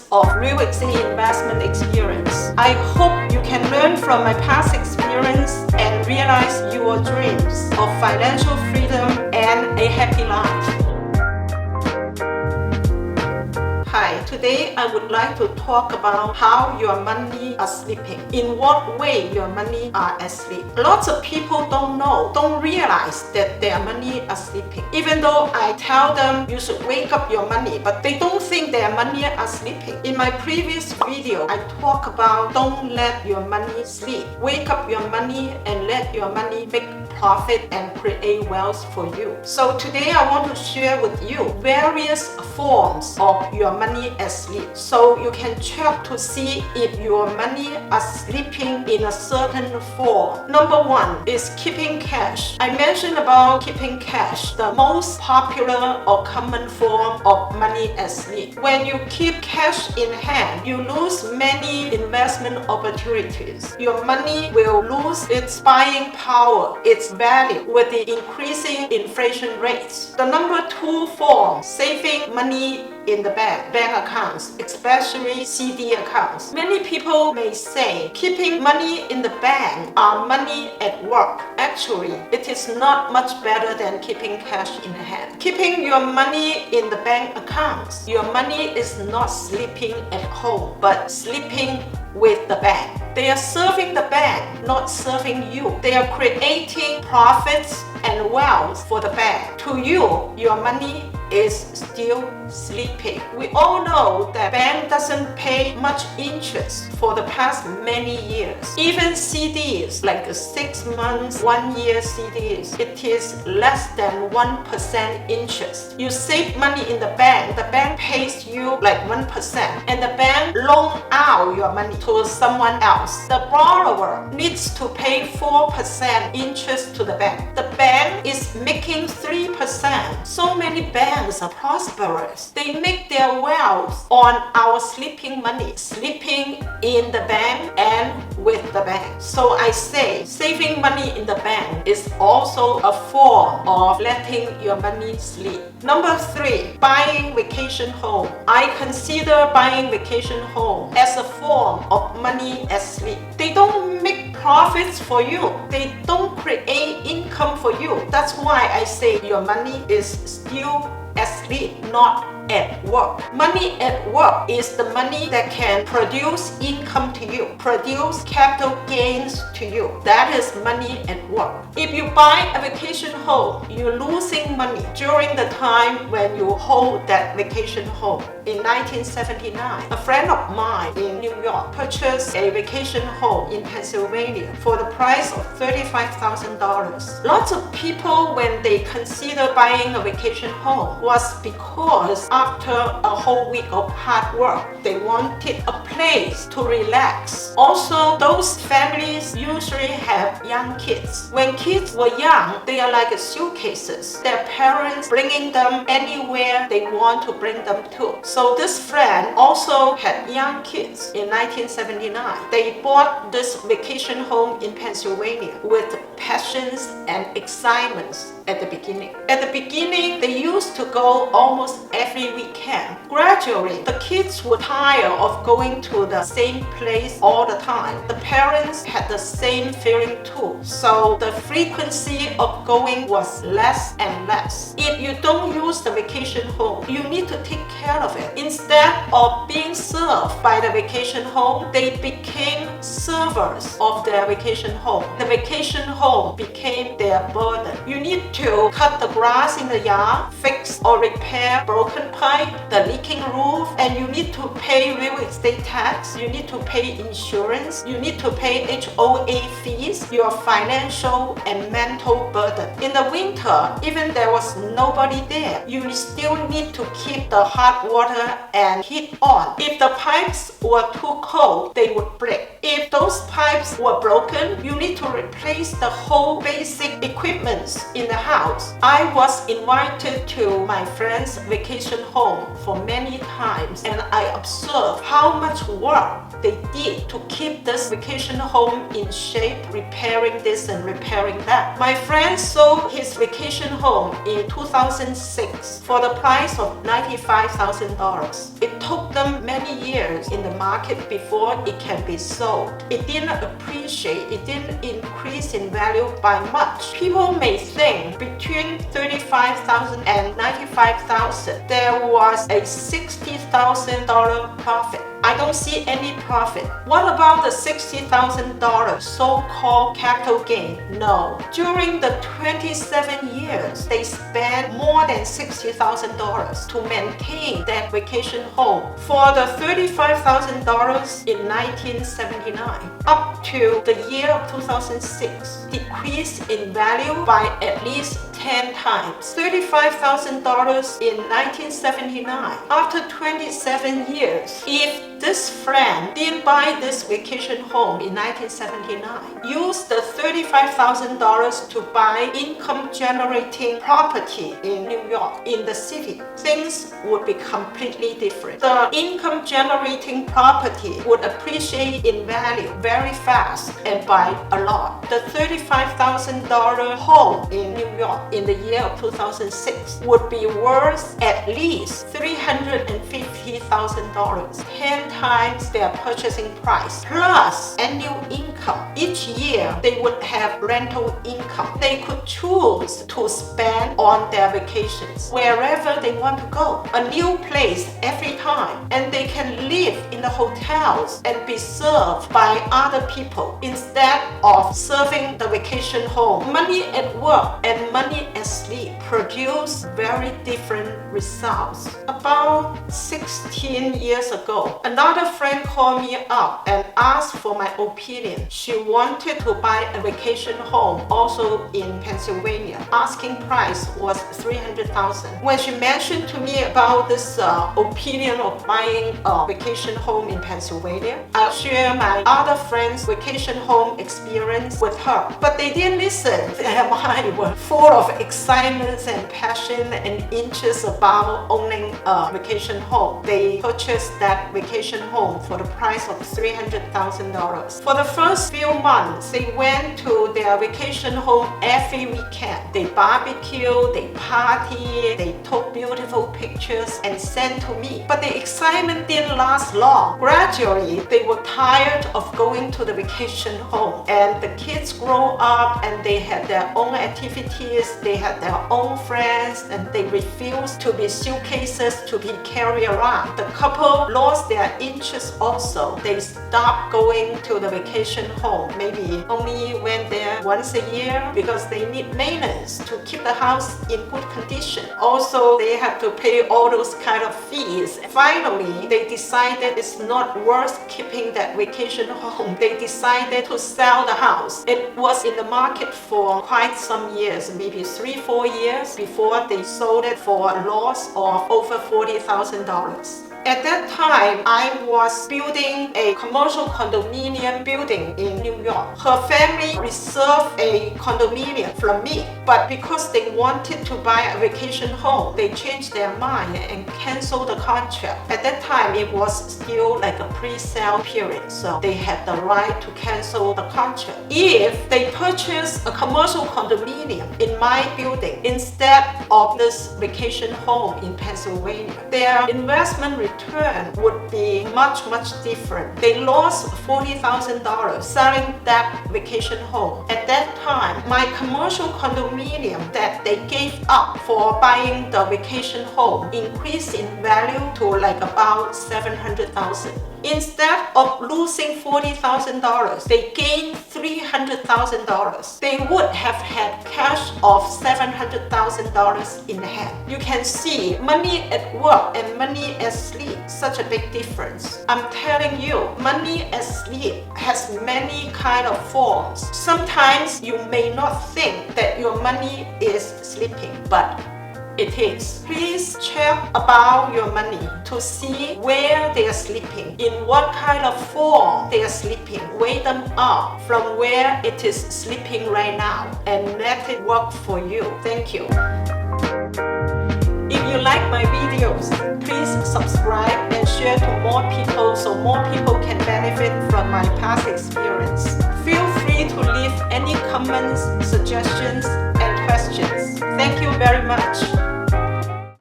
years of real estate investment experience. I hope you can learn from my past experience and realize your dreams of financial freedom and a happy life. Hi, today I would like to talk about how your money are sleeping. In what way your money are asleep. Lots of people don't realize that their money are sleeping. Even though I tell them you should wake up your money, but they don't think their money are sleeping. In my previous video, I talk about don't let your money sleep. Wake up your money and let your money make profit and create wealth for you. So today I want to share with you various forms of your money asleep, so you can check to see if your money are sleeping in a certain form. Number one is keeping cash. I mentioned about keeping cash, the most popular or common form of money asleep. When you keep cash in hand, you lose many investment opportunities. Your money will lose its buying power, its value with the increasing inflation rates. The number two form, saving money in the bank accounts, especially CD accounts. Many people may say keeping money in the bank are money at work. Actually, it is not much better than keeping cash in hand. Keeping your money in the bank accounts, your money is not sleeping at home, but sleeping with the bank. They are serving the bank, not serving you. They are creating profits and wealth for the bank. To you, your money is still sleeping. We all know that bank doesn't pay much interest for the past many years. Even CDs, like 6 months, 1 year CDs, it is less than 1% interest. You save money in the bank pays you like 1%, and the bank loan out your money to someone else. The borrower needs to pay 4% interest to the bank. The bank is making 3%. So many banks are prosperous. They make their wealth on our sleeping money, sleeping in the bank and with the bank. So I say saving money in the bank is also a form of letting your money sleep. Number three, buying vacation home. I consider buying vacation home as a form of money asleep. They don't make profits for you. They don't create income for you. That's why I say your money is still asleep, not at work. Money at work is the money that can produce income to you, produce capital gains to you. That is money at work. If you buy a vacation home, you're losing money during the time when you hold that vacation home. In 1979, a friend of mine in New York purchased a vacation home in Pennsylvania for the price of $35,000. Lots of people, when they consider buying a vacation home, was because after a whole week of hard work, they wanted a place to relax. Also, those families usually have young kids. When kids were young, they are like suitcases. Their parents bringing them anywhere they want to bring them to. So this friend also had young kids in 1979. They bought this vacation home in Pennsylvania with passions and excitements at the beginning. At the beginning, they used to go almost every weekend. Gradually, the kids were tired of going to the same place all the time. The parents had the same feeling too. So the frequency of going was less and less. If you don't use the vacation home, you need to take care of it. Instead of being served by the vacation home, they became servers of their vacation home. The vacation home became their burden. You need to cut the grass in the yard, fix or repair broken pipe, the leaking roof, and you need to pay real estate tax, you need to pay insurance, you need to pay HOA fees, your financial and mental burden. In the winter, even there was nobody there, you still need to keep the hot water and heat on. If the pipes were too cold, they would break. If those pipes were broken, you need to replace the whole basic equipment in the house. I was invited to my friend's vacation home for many many times, and I observed how much work they did to keep this vacation home in shape, repairing this and repairing that. My friend sold his vacation home in 2006 for the price of $95,000. It took them many years in the market before it can be sold. It didn't appreciate, it didn't increase in value by much. People may think between $35,000 and $95,000 there was a $60,000 profit. I don't see any profit. What about the $60,000 so-called capital gain? No. During the 27 years, they spent more than $60,000 to maintain that vacation home. For the $35,000 in 1979 up to the year of 2006, decreased in value by at least 10 times. $35,000 in 1979. After 27 years, if this friend didn't buy this vacation home in 1979, used the $35,000 to buy income-generating property in New York, in the city, things would be completely different. The income-generating property would appreciate in value very fast and by a lot. The $35,000 home in New York in the year of 2006 would be worth at least $350,000, 10 times their purchasing price, plus annual income. Each year they would have rental income. They could choose to spend on their vacations wherever they want to go, a new place every time, and they can live in the hotels and be served by other people instead of serving the vacation home. Money at work and money at sleep produce very different results. About 16 years ago, another friend called me up and asked for my opinion. She wanted to buy a vacation home also in Pennsylvania. Asking price was $300,000. When she mentioned to me about this opinion of buying a vacation home in Pennsylvania, I shared my other friends' vacation home experience with her. But they didn't listen. Their mind were full of excitement and passion and interest about owning a vacation home. They purchased that vacation home for the price of $300,000. For the first few months, they went to their vacation home every weekend. They barbecue, they party, they took beautiful pictures and sent to me. But the excitement didn't last long. Gradually, they were tired of going to the vacation home, and the kids grow up and they had their own activities, they had their own friends, and they refused to be suitcases to be carried around. The couple lost their interest also. They stopped going to the vacation home. Maybe only went there once a year because they need maintenance to keep the house in good condition. Also, they have to pay all those kind of fees. Finally, they decided it's not worth keeping that vacation home. They decided to sell the house. It was in the market for quite some years, maybe 3-4 years before they sold it for a loss of over $40,000. At that time, I was building a commercial condominium building in New York. Her family reserved a condominium from me, but because they wanted to buy a vacation home, they changed their mind and canceled the contract. At that time, it was still like a pre-sale period, so they had the right to cancel the contract. If they purchased a commercial condominium in my building instead of this vacation home in Pennsylvania, their investment return would be much different. They lost $40,000 selling that vacation home. At that time, my commercial condominium that they gave up for buying the vacation home increased in value to like about $700,000. Instead of losing $40,000, they gained $300,000. They would have had cash of $700,000 in hand. You can see money at work and money at sleep, such a big difference. I'm telling you, money at sleep has many kind of forms. Sometimes you may not think that your money is sleeping, but it is. Please check about your money to see where they are sleeping, in what kind of form they are sleeping. Weigh them up from where it is sleeping right now and let it work for you. Thank you. If you like my videos, please subscribe. benefit from my past experience. Feel free to leave any comments, suggestions, and questions. Thank you very much.